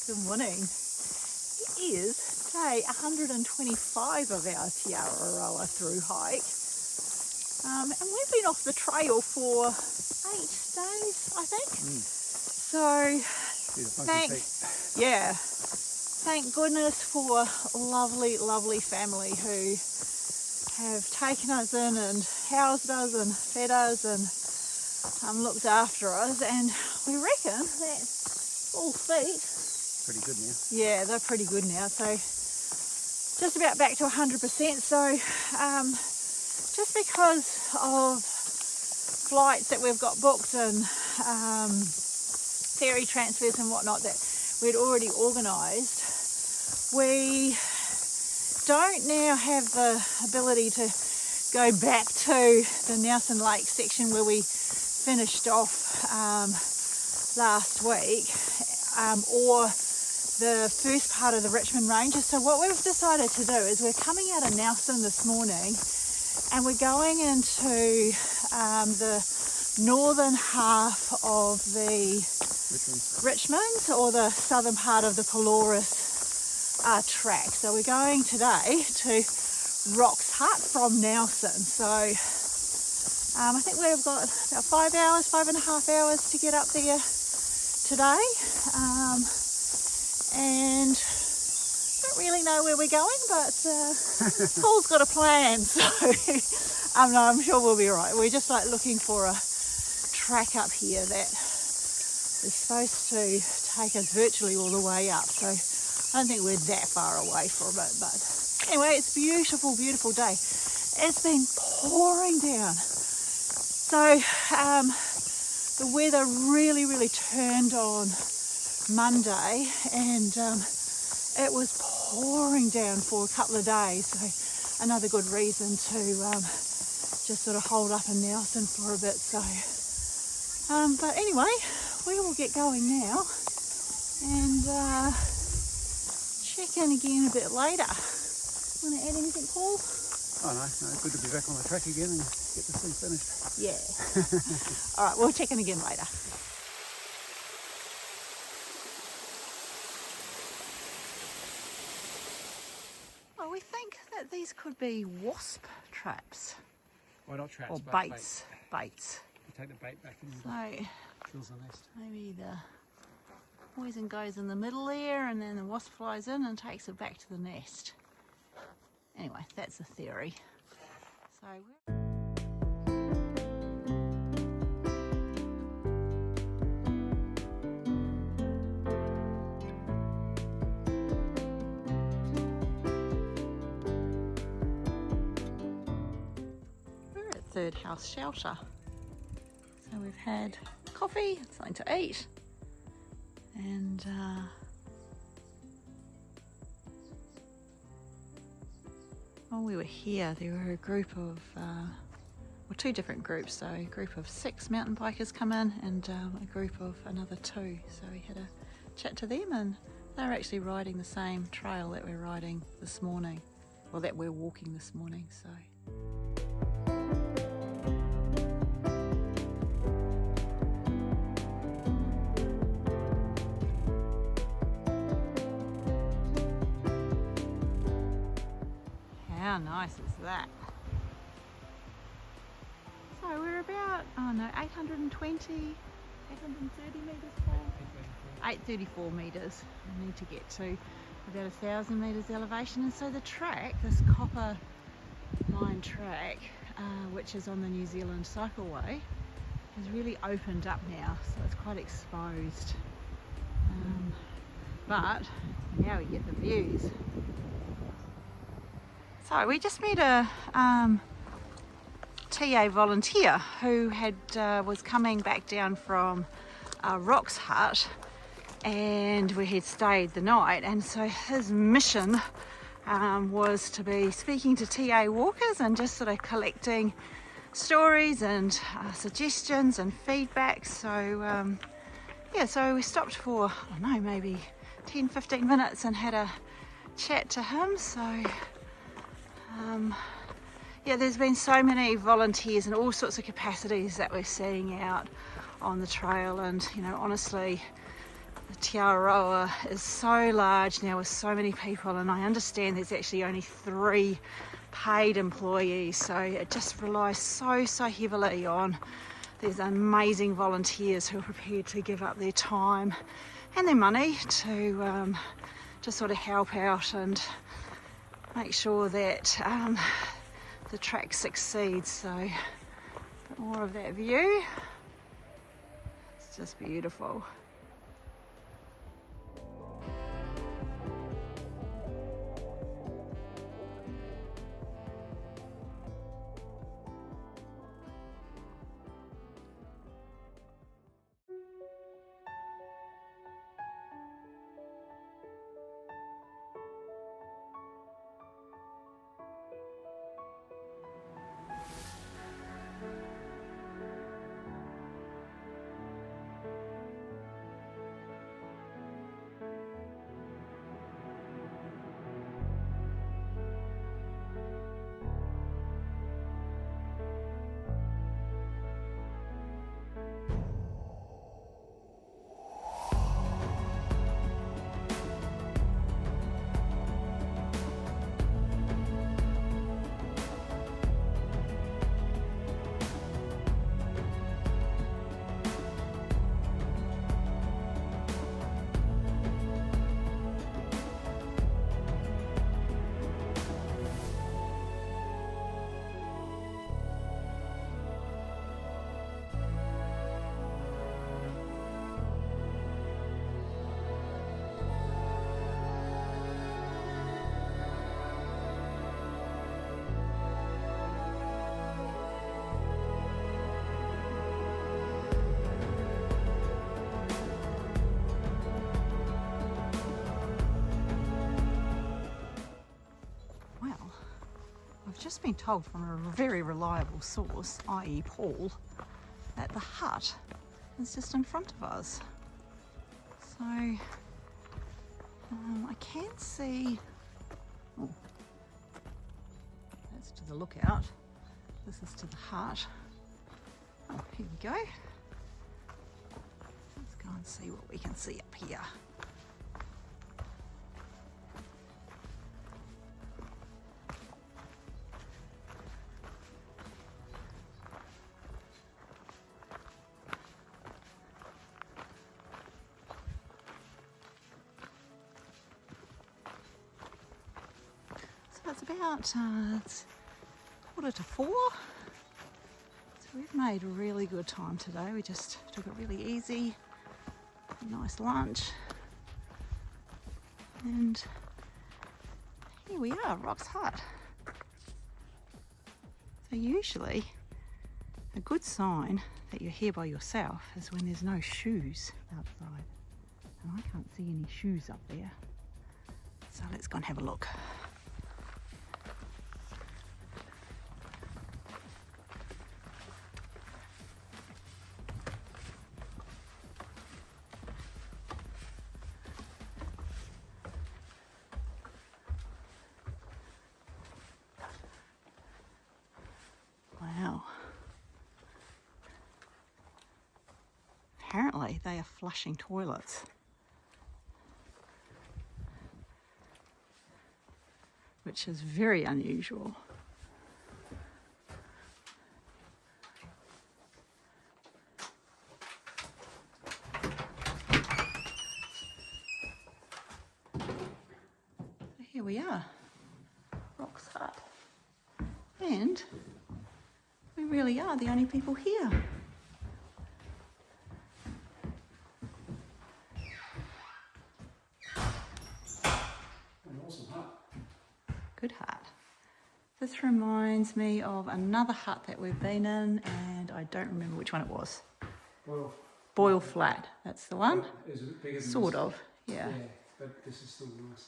Good morning. It is day 125 of our Araroa through hike. And we've been off the trail for 8 days, I think. So, thank goodness for lovely, lovely family who have taken us in and housed us and fed us and looked after us. And we reckon that all feet. Pretty good now. Yeah, they're pretty good now. So just about back to 100%. So just because of flights that we've got booked and ferry transfers and whatnot that we'd already organised, we don't now have the ability to go back to the Nelson Lake section where we finished off last week, or the first part of the Richmond Ranges. So what we've decided to do is we're coming out of Nelson this morning and we're going into the northern half of the Richmond, or the southern part of the Pelorus track. So we're going today to Rock's Hut from Nelson. So I think we've got about 5.5 hours to get up there today. And don't really know where we're going, but Paul's got a plan, so I'm sure we'll be all right. We're just like looking for a track up here that is supposed to take us virtually all the way up, so I don't think we're that far away from it. But anyway, it's a beautiful, beautiful day. It's been pouring down, so the weather really, really turned on Monday, and it was pouring down for a couple of days, so another good reason to just sort of hold up in Nelson for a bit. So but anyway, we will get going now and check in again a bit later. Want to add anything, Paul? Oh no, good to be back on the track again and get this thing finished. Yeah. All right, we'll check in again later. Well, we think that these could be wasp traps. Why not traps? Or baits. Baits. You take the bait back and so kills the nest. Maybe the poison goes in the middle there, and then the wasp flies in and takes it back to the nest. Anyway, that's a theory. So we're at Third House Shelter. So we've had coffee, something to eat, and when we were here, there were a group of, well, 2 different groups. So a group of 6 mountain bikers come in, and a group of another 2. So we had a chat to them, and they're actually riding the same trail that we're riding this morning, or that we're walking this morning. So. How nice is that? So we're about, 830 metres tall. 834 metres. We need to get to about 1,000 metres elevation. And so the track, this copper line track, which is on the New Zealand cycleway, has really opened up now, so it's quite exposed. But now we get the views. So we just met a TA volunteer who was coming back down from Rock's Hut, and we had stayed the night, and so his mission was to be speaking to TA walkers and just sort of collecting stories and suggestions and feedback. So so we stopped for, I don't know, maybe 10-15 minutes and had a chat to him. So there's been so many volunteers in all sorts of capacities that we're seeing out on the trail, and honestly, The Te Araroa is so large now with so many people, and I understand there's actually only 3 paid employees, so it just relies so heavily on these amazing volunteers who are prepared to give up their time and their money to sort of help out and make sure that the track succeeds. So a bit more of that view. It's just beautiful. I've just been told from a very reliable source, i.e. Paul, that the hut is just in front of us. So I can see, oh, that's to the lookout, this is to the hut. Oh, here we go. Let's go and see what we can see up here. It's about it's 4:45. So we've made a really good time today. We just took it really easy, a nice lunch, and here we are, Rock's hut. So usually a good sign that you're here by yourself is when there's no shoes outside, and I can't see any shoes up there. So let's go and have a look. Wow. Apparently they are flushing toilets. Which is very unusual. So here we are, Rock's hut. And we really are the only people here. An awesome hut. Good hut. This reminds me of another hut that we've been in, and I don't remember which one it was. Boyle Flat, that's the one. Is it bigger than Sort this? of, yeah. Yeah, but this is still nice.